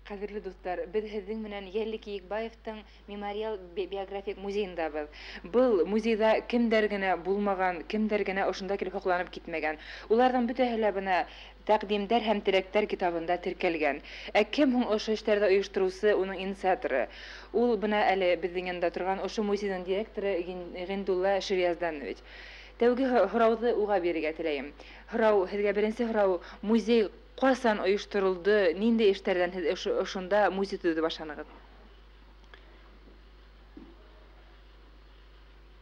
Кадерле дуслар, без һеҙҙең менән Йәлли Кейекбаевтың мемориал биографик музейындабыҙ. Был музейҙа кемдәр генә булмаған, кемдәр генә ошонда килеп һоҡланып китмәгән. Уларҙың бөтәһе лә бына тәҡдимдәр һәм теләктәр китабында теркәлгән. Ә кем һуң ошо эштәрҙе ойоштороусы, уның инициаторы? Ул бына әле беҙҙең янда торған ошо музейҙың директоры Ғиндулла Ширьязданович. Тәүге һорауҙы уға бирергә теләйем. Һеҙгә беренсе һорау, музей ҡасан ойошторолдо, ниндәй эштәрҙән һеҙ ошонда музей төҙөп башланығыҙ?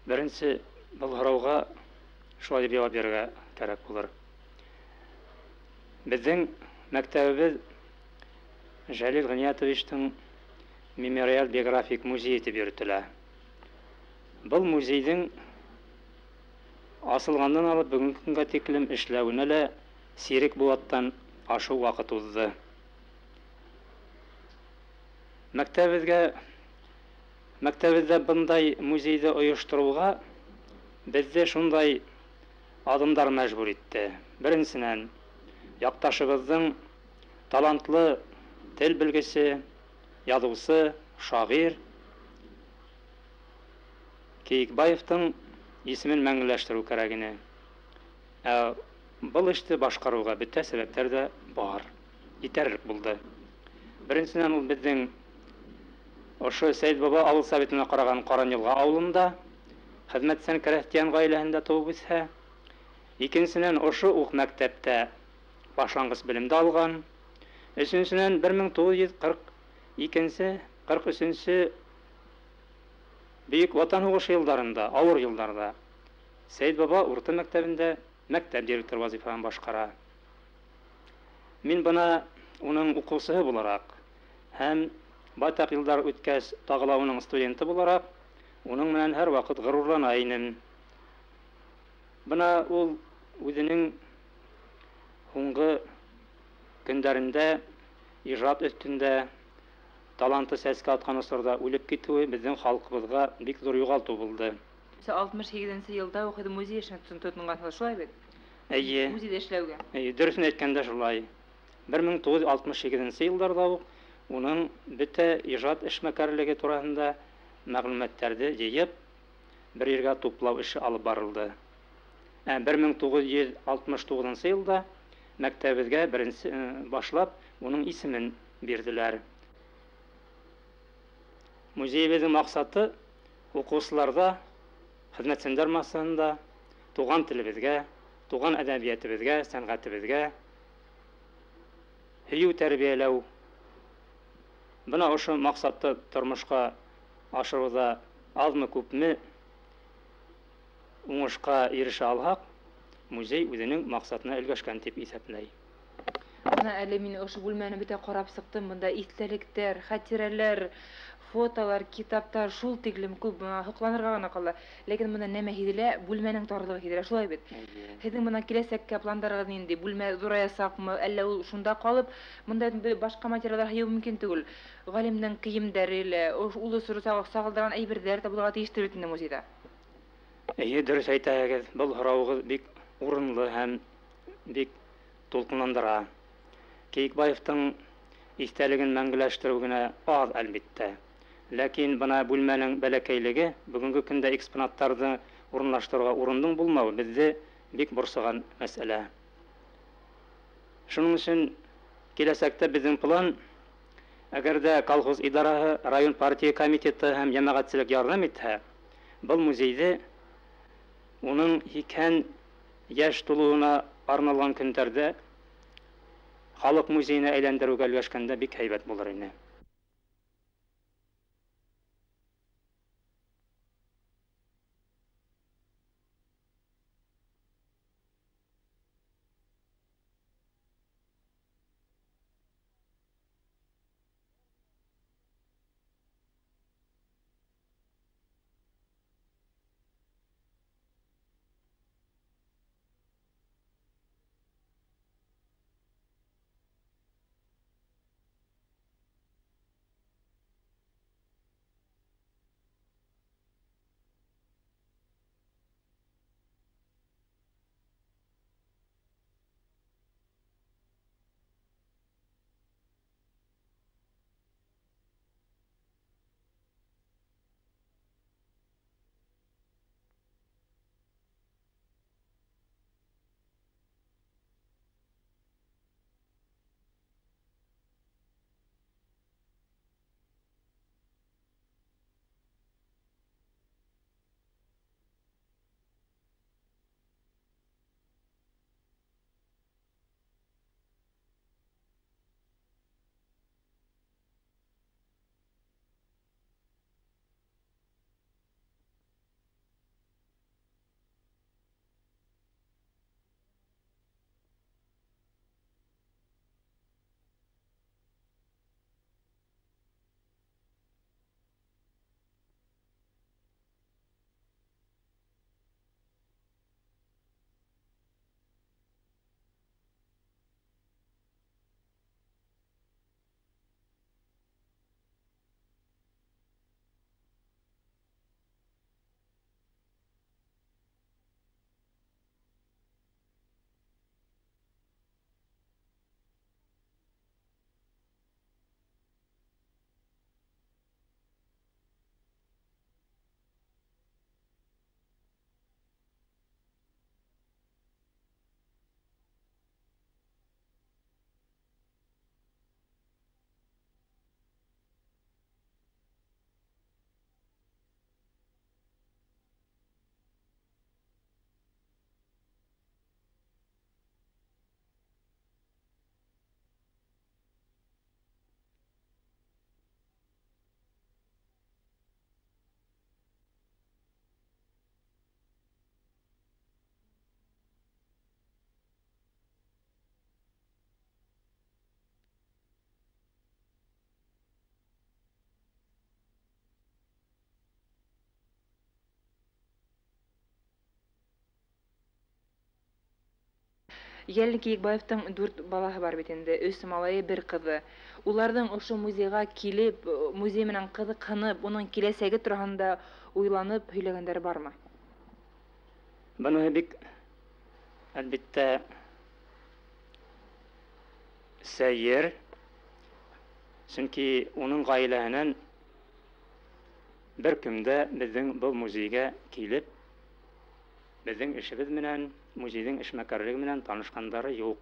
Беренсе был һорауға шулай дип яуап бирергә кәрәк булыр. Безнең мәктәбебеҙ Жәлил Ғиниятовичтың мемориал биографик музей итеп йөрөтөлә. Был музейҙың асылғандан алып бөгөнгө көнгә тиклем эшләүенә лә сирек булаттан ашу ваҡыт уҙҙы. Мәктәбеҙҙә бындай музейҙы ойоштороуға беҙҙе шундай аҙымдар мәжбүр итте. Беренсенән, яҡташыбыҙҙың талантлы тел белгесе, яҙыусы, шағир Кейекбаевтың исемен мәңгеләштереү кәрәк ине. Был эште башҡарыуға бөтә сәбәптәр ҙә бар, етерлек булды. Беренсенән, ул беҙҙең ошо Сәйет Баба ауыл советына ҡараған Ҡаранйылға ауылында, хеҙмәтсән крәҫтиән ғаиләһендә тыуып үҫһә. Икенсенән, ошо уҡ мәктәптә башланғыс белемде алған. Өсөнсөнән, 1942-43 Бейек Ватан һуғышы йылдарында, ауыр йылдарда Сәйет Баба урта мәктәбендә мәктәп директор вазифаһын башҡара. Мин бына уның уҡыусыһы булараҡ һәм байтаҡ йылдар үткәс тағы ла уның студенты булараҡ, уның менән һәр ваҡыт ғорурлана инем. Бына ул үҙенең һуңғы көндәрендә ижад өҫтөндә таланты сәскә атҡан осорҙа үлеп китеүе беҙҙең халҡыбыҙға бик ҙур юғалтыу булды. 68 йылда уҡ һеҙ музей эшенә тотонғанһығыҙ, шулай бит? Эйе. Музейҙа эшләүгә. Дөрөҫөн әйткәндә шулай. 1968 йылдарҙа уҡ уның бөтә ижад эшмәкәрлеге тураһында мәғлүмәттәрҙе йыйып, бер ергә туплау эше алып барылды. 1969 йылда мәктәбеҙгә беренсе башлап уның исемен бирҙеләр. Музейебеҙҙең маҡсаты уҡыусыларҙа, хеҙмәтсәндәр массаһында туған телебеҙгә, туған әҙәбиәтебеҙгә, сәнғәтебеҙгә һөйөү тәрбиәләү. Бына ошо маҡсатты тормошҡа ашырыуҙа аҙмы-күпме уңышҡа ирешә алһаҡ, музей үҙенең маҡсатына өлгәшкән тип иҫәпләй. Бына әле мин ошо бүлмәне бөтә ҡарап сыҡтым. Бында иҫтәлектәр, хәтирәләр, фотолар, китаптар шул тиклем күп, һоҡланырға ғына ҡала. Ләкин бына нәмә һиҙелә, бүлмәнең тарлығы һиҙелә, шулай бит? Һеҙҙең бына киләсәккә пландарығыҙ нинди? Бүлмә ҙураясаҡмы, әллә ул шунда ҡалып, бында башҡа материалдар һыйыу мөмкин түгел. Ғалимдың кейемдәре лә, ул осор сағылдырған әйберҙәр табылырға тейештер бит инде музейҙа. Эйе, дөрөҫ әйтәһегеҙ. Был һорауығыҙ бик урынлы һәм бик тулҡынландыра. Кейекбаевтың иҫтәлеген мәңгеләштереү генә аҙ, әлбиттә. Ләкин бына бүлмәнең бәләкәйлеге, бөгөнгө көндә экспонаттарҙы урынлаштырыуға урындың булмауы беҙҙе бик борсоған мәсьәлә. Шуның өсөн киләсәктә беҙҙең план, әгәр дә колхоз идараһы, район партия комитеты һәм йәмәғәтселек ярҙам итһә, был музейҙе уның 80 йәш тулыуына арналған көндәрҙә халыҡ музейына әйләндереүгә өлгәшкәндә бик һәйбәт булыр ине. Ел Кийикбаевтың 4 балаһы бар бит инде, 3 малайы, 1 кызы. Уларның ошо музейга килеп, музей менән кызыксынып, уның киләсәге турында уйланып һөйләгәндәре бармы? Bunu bik elbette seyir. Çünkü onun gailehinin bir kümde bizim bu muzeyge kilip bizim işimiz bilen, muzeyden işmekarlığı bilen tanışkanları yok.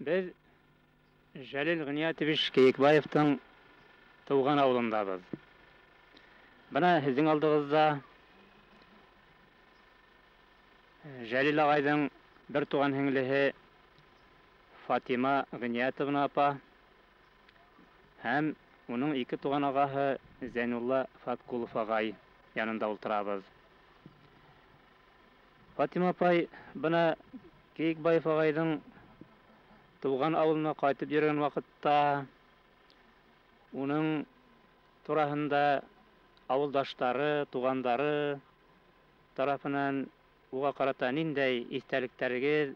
Biz Jalil G'niyatович Keyikbayev'tin tuğan avlundabız. Bana sizin aldığınızda Jalil ağaydan bir tuğan hinglehi Фатима Гыниятовна апа һәм уның ике туган агаһы Зәйнулла Фаткулов агай янында ултырабыз. Фатима апай бына Кейекбаев агайдың туган авылына кайтып йөргән вакытта уның тураһында авылдаштары, тугандары тарафынан уга карата ниндәй истәлектәрегез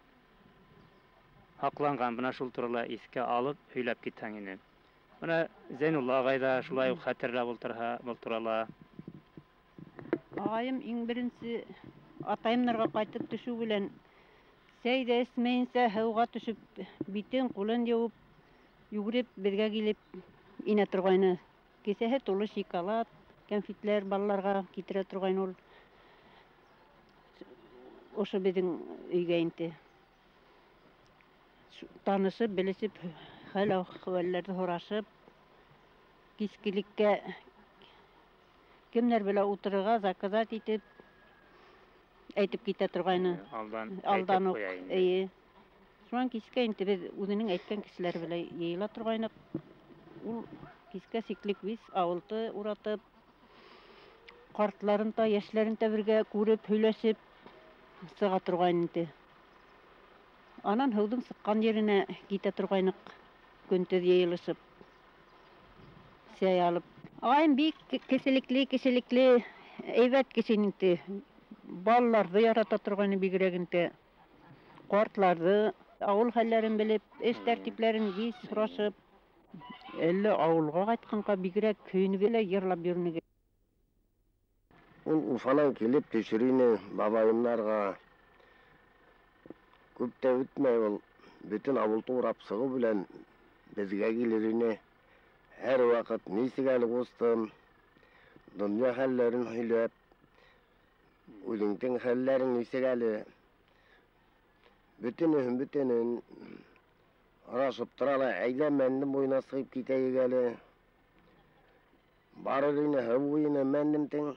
хакланган, бына шул турыда искә алып һөйләп китсәң инде. Бына Зәйнулла агай да шулай ук хәтерләп ултырһа, был турыда. Агайым иң беренче атайымнарга кайтып төшү белән сәй дә эсмәенсә һыуга төшөп, битен, кулын юып, йүгереп бергә килеп инә торгайны. Кесәһе тулы шоколад, конфетлар балаларга китерә торгайны ул. Ошо безнең өйгә инде. Танышып, белешеп, хәл-әхвәлләрне һорашып, кичкелеккә кемнәр белән утырырга заказать итеп әйтеп китә торгайны. Алдан ук. Шуңа кичкә инде без үзенең әйткән кешеләр белән йыела торгайнык. Ул кичкә сиклек 5-6 уратып, картларын да, яшьләрен дә бергә күреп, һөйләшеп сыга торгайны инде. Анан һыудың сыккан yerенә китә торгайнык, көндез йыелышып, сәй алып. Агайым бик кешелекле, әйбәт кеше инде. Балаларҙы ярата торгайны бигерәк инде. Картларҙы, ауыл хәлләрен белеп, эш тәртипләрен биш һорашып, әллә ауылга кайтканга бигерәк көйнөп эле йырлап йөрнеге. Ул Уфанан килеп төшүрине бабайымнарга күп тә үтмәй ул бөтен авылды урап сыгу белән безгә килерине. Һәр вакыт нисек әле кустым, дөнья хәлләрен һөйләп, үзеңнең хәлләрең нисек әле, бөтенен арашып торалар. Әйдә мәндем буена сыгып китәйек әле. Барыр ине һыу буена мәндемтең.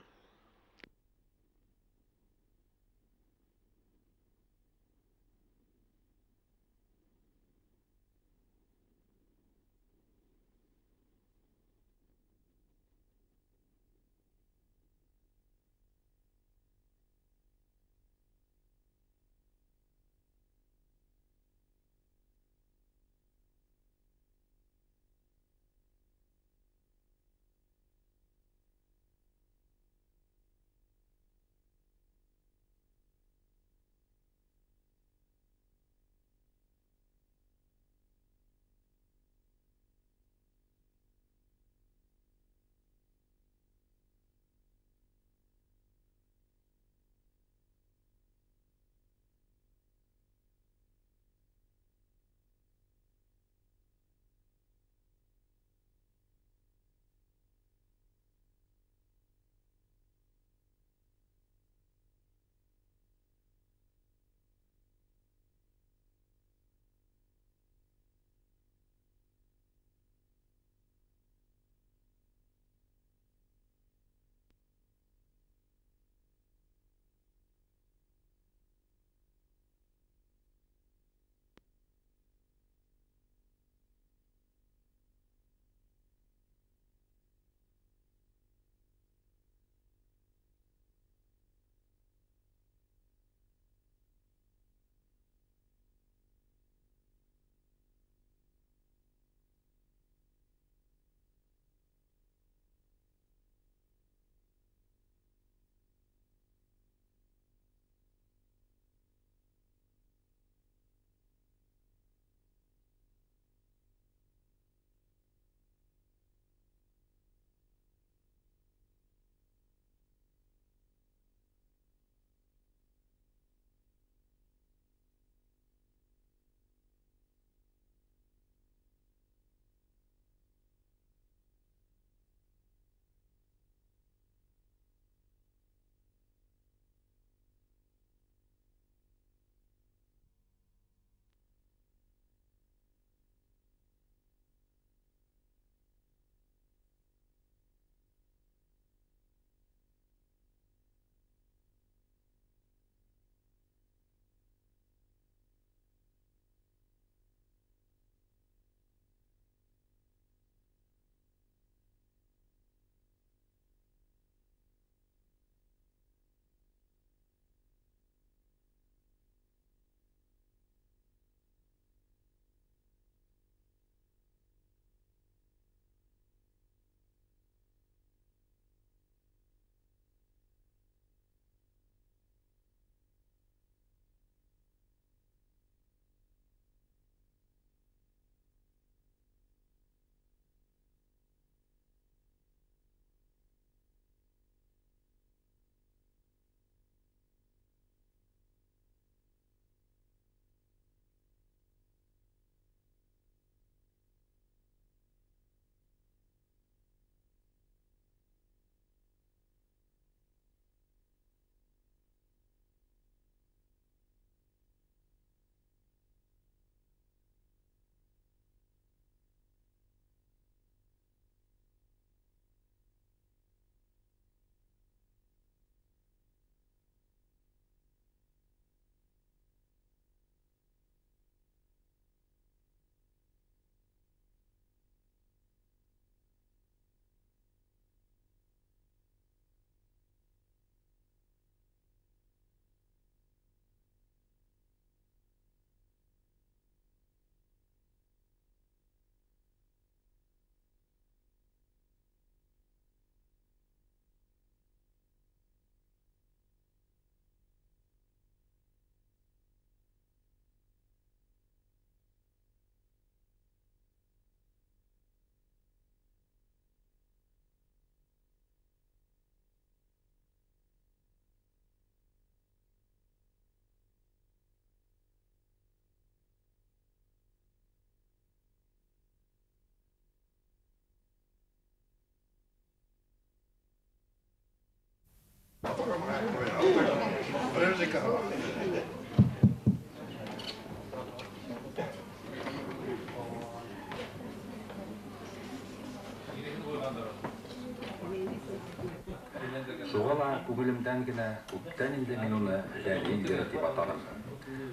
Шуғала күңелемдән генә күптән инде мин уны Жәлил дип атадым.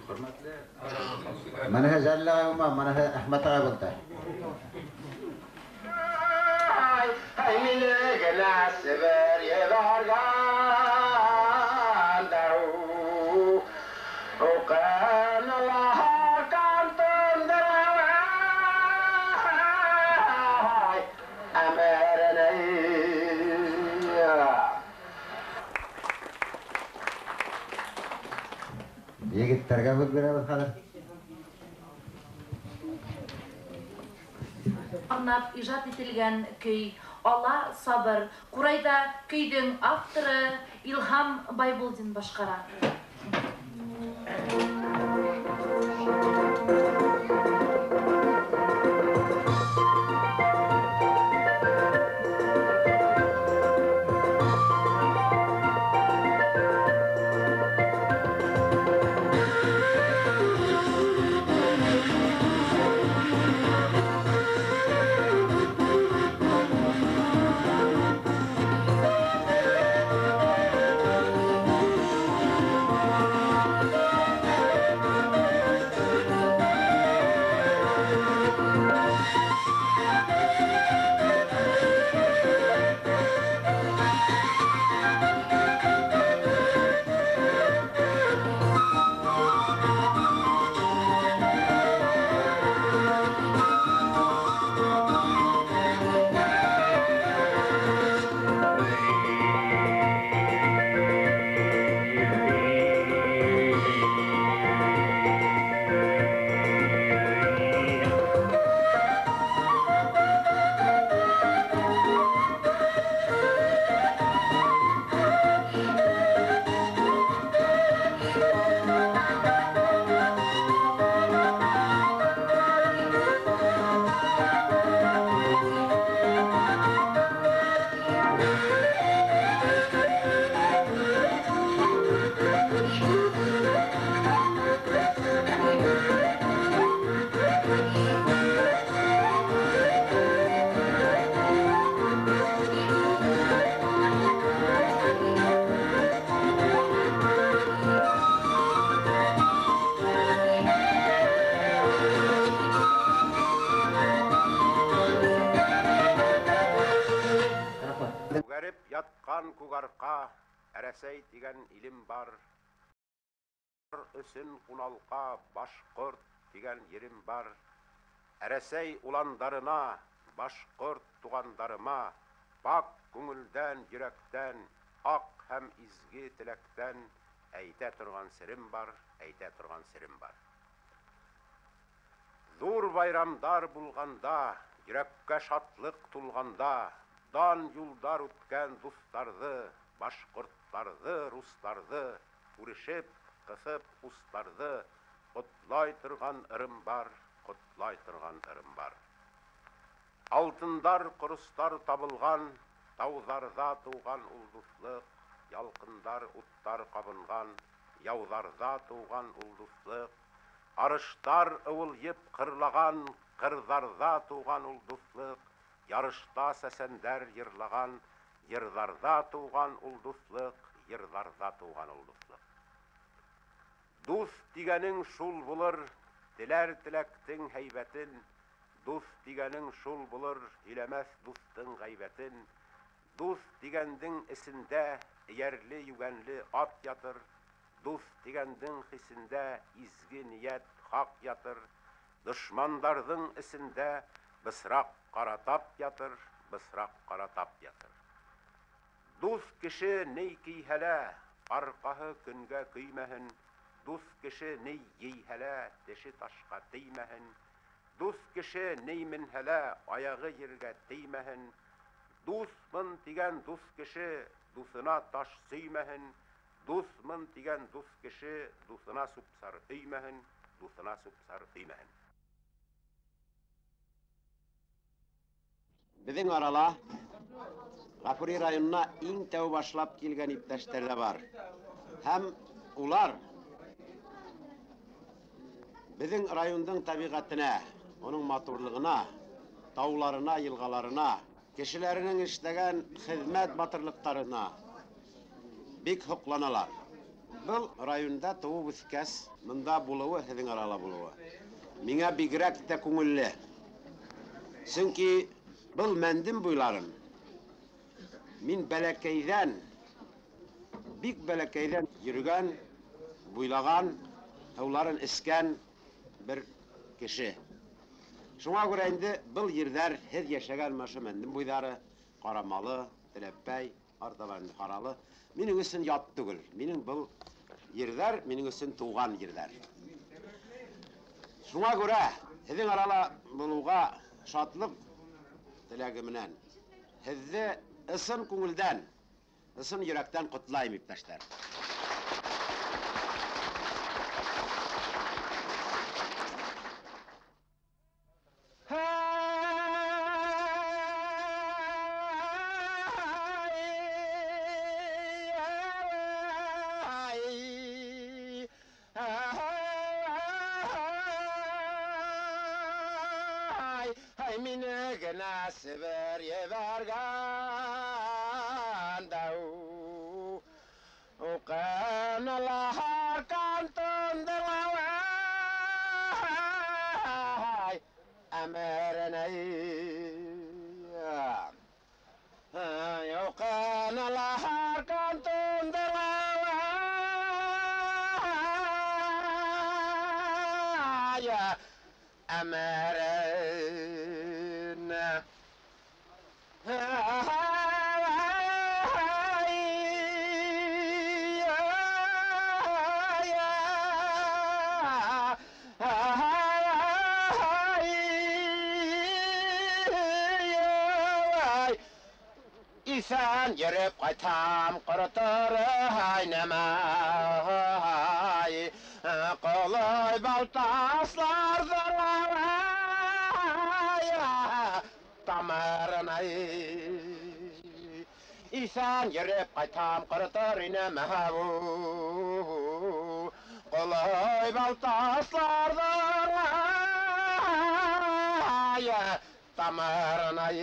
Хөрмәтле Менә Жәлил агайма, менә Әхмәт агай булды. Ay mine gena sever yelargan daru o kan Allah kan tundray amerenay Егеттерге бүт беребез хәзер. Арнап ижад ителгән көй Ала сабыр. Курайда көйдің авторы Илһам Байбулдин башкара. Yatkan kugarka, Eresey digen ilim var. Üsün kunalka, Başkurt digen yerim var. Eresey ulandarına, Başkurt tuğandarıma, Bak күңілдән, yürekten, Ak hem izgi tilekten, Eyte turgan sirim var, eyte turgan sirim var. Zur bayramdar bulganda, Yürekke şatlık tulganda, Dan yuldar utken dostlardı, Başkurtlardı, Ruslardı, Urişip, kısıp uslardı, Kutlay turgan ırım var, Kutlay turgan ırım var. Altındar kuruslar tabılgan, Dağzarda tuğan ulduzluk, Yalkındar uttar kabıngan, Yavzarda tuğan ulduzluk, Arışlar ıvılyıp kırlagan, Kırzarda tuğan ulduzluk, Yarışta sesender yırlagan, Yırlarda tuğan ulduzluk, Yırlarda tuğan ulduzluk. Dust digenin şul bulur, Diler dilektin heybetin, Dust digenin şul bulur, Hilemez dustun gaybetin, Dust digendin isinde, Yerli yügenli at yatır, Dust digendin hisinde, İzgi niyet hak yatır, Düşmandardın isinde, Bısrak karatap yatır, bısrak karatap yatır. Dust kişi ney kiyhele, Arkahı künge kıymehin, Dust kişi ney yeyhele, Deşi taşka değmehin, Dust kişi ney minhele, Ayağı yerge değmehin, Dustmın digen dust kişi, Dusuna taş sıymehin, Dustmın digen dust kişi, Dusuna supsar ıymehin, Dusuna supsar ıymehin. Bizim arala Gafuri rayonuna iň täw başlap kelgen ipteşler de var. Hem улар біздің райондың табиғатына, оның матурлығына, тауларына, елғаларына, кешелерінің іштеген хизмет батырлықтарына бик хоқланалар. Бұл районда туып үскәс, мында булуы, һеҙҙең арала булуы. Миңә бигерәк тә күңелле. Сөнки бұл мәндем буйларын мин бәләкәйҙән, бик бәләкәйҙән йөрөгән, буйлаған, һыуларын эскән бер кеше. Шуңа күрә инде был ерҙәр һеҙ йәшәгән машы мәндем буйҙары, Ҡарамалы, Теләпәй, артабан Ҡаралы, минең өсөн ят түгел. Минең был ерҙәр минең өсөн тыуған ерҙәр. Шуңа күрә һеҙҙең арала булыуға шатлык теләге менән һеҙҙе ысын күңелдән, ысын йөрәктән ҡотлайым, иптәштәр. Minne gena sever yevergan dau o kana la kanton de la amerenai o kana la kanton de la amerenai İsan yerip qaytam qırıtır haynamay Qolay baltaslardır tamarınay İsan yerip qaytam qırıtır haynamay Qolay baltaslardır tamarınay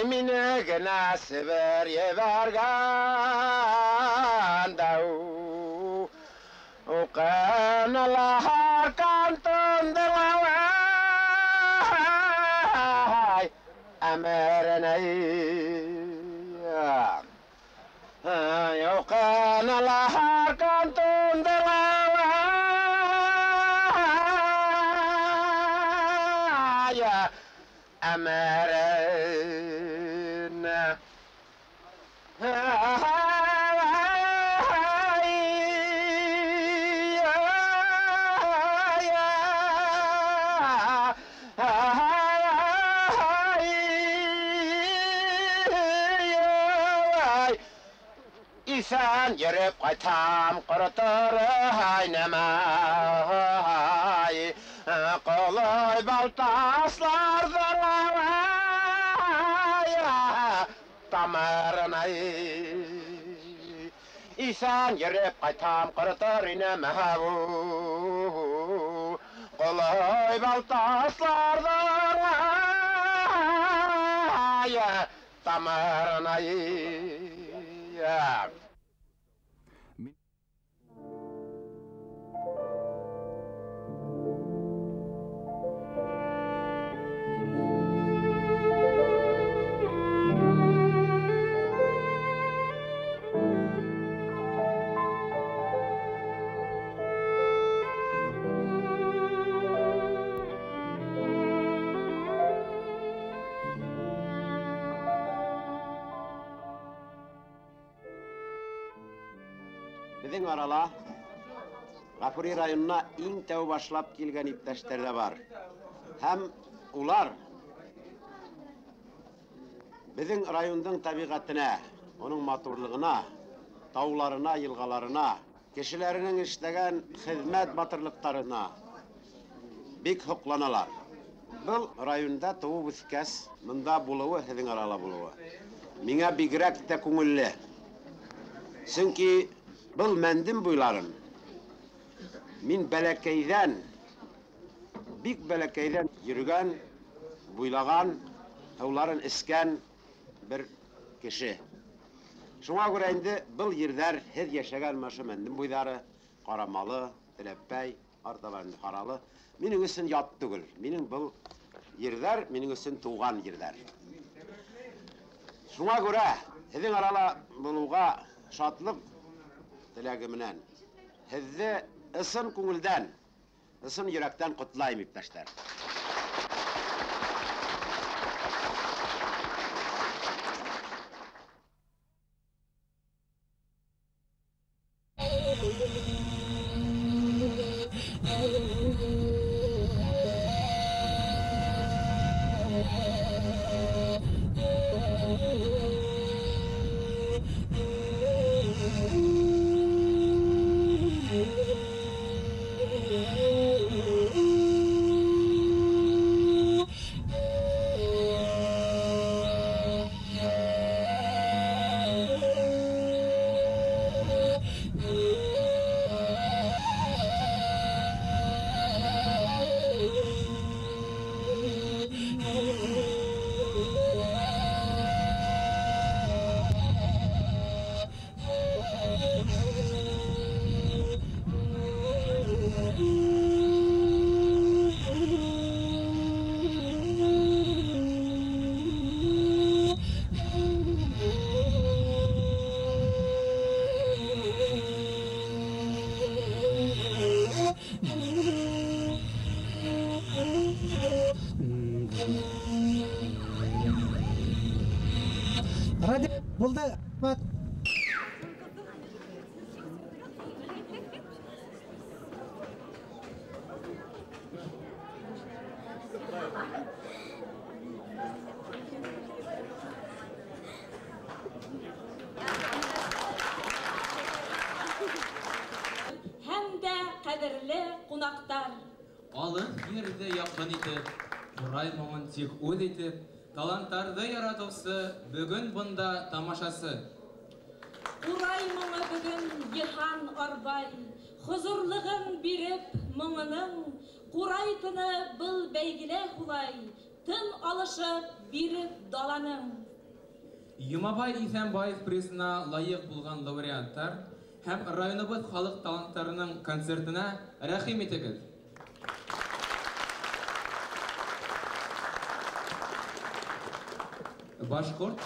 Minne gena sever yevergan dau o kana la kanton de la amerenai o kana la kanton de la amerena İsan yerip qaytam qırıtır haynamay Qolay baltaslardır tamarınay İsan yerip qaytam qırıtır haynamay Qolay baltaslardır tamarınay Біздің арала Ғафури районына иң тәу башлап келген иптәштәр дә бар. Һәм улар Біздің райондың табиғатына, оның матурлығына, тауларына, елғаларына, кешелерінің іштеген хизмет батырлықтарына бик хоқланалар. Бұл районда туып үскәс, мында булуы, һеҙҙең арала булуы. Миңә бигерәк тә күңелле. Сөнки бұл мәндем буйларын мин бәләкәйҙән, бик бәләкәйҙән йөрөгән, буйлаған, һыуларын эскән бер кеше. Шуңа күрә инде был ерҙәр һеҙ йәшәгән машы мәндем буйҙары, Ҡарамалы, Теләпәй, артабан Һаралы, минең өсөн ят түгел. Минең был ерҙәр минең өсөн тыуған ерҙәр. Шуңа күрә һеҙҙең арала булыуға шатлыҡ теләге менән һеҙҙе ысын күңелдән, ысын йөрәктән ҡотлайым, иптәштәр. Bulda bak. Hem de kadirli konaktar. Alın yerде яқын етіп, Құрай мұңын тек өд етіп, таланттарды яратусы бүгін бұнда тамашасы. Құрай мұңы бүгін Йыхан Арбай, хұзырлығын беріп мұңының, Құрайтыны бұл бәйгілі хулай, тын алышып беріп даланың. Юмабай Исәнбаев призына лайық болған лауреаттар һәм районыбыз халық таланттарының концертына рәхим етегіз. Башқұрт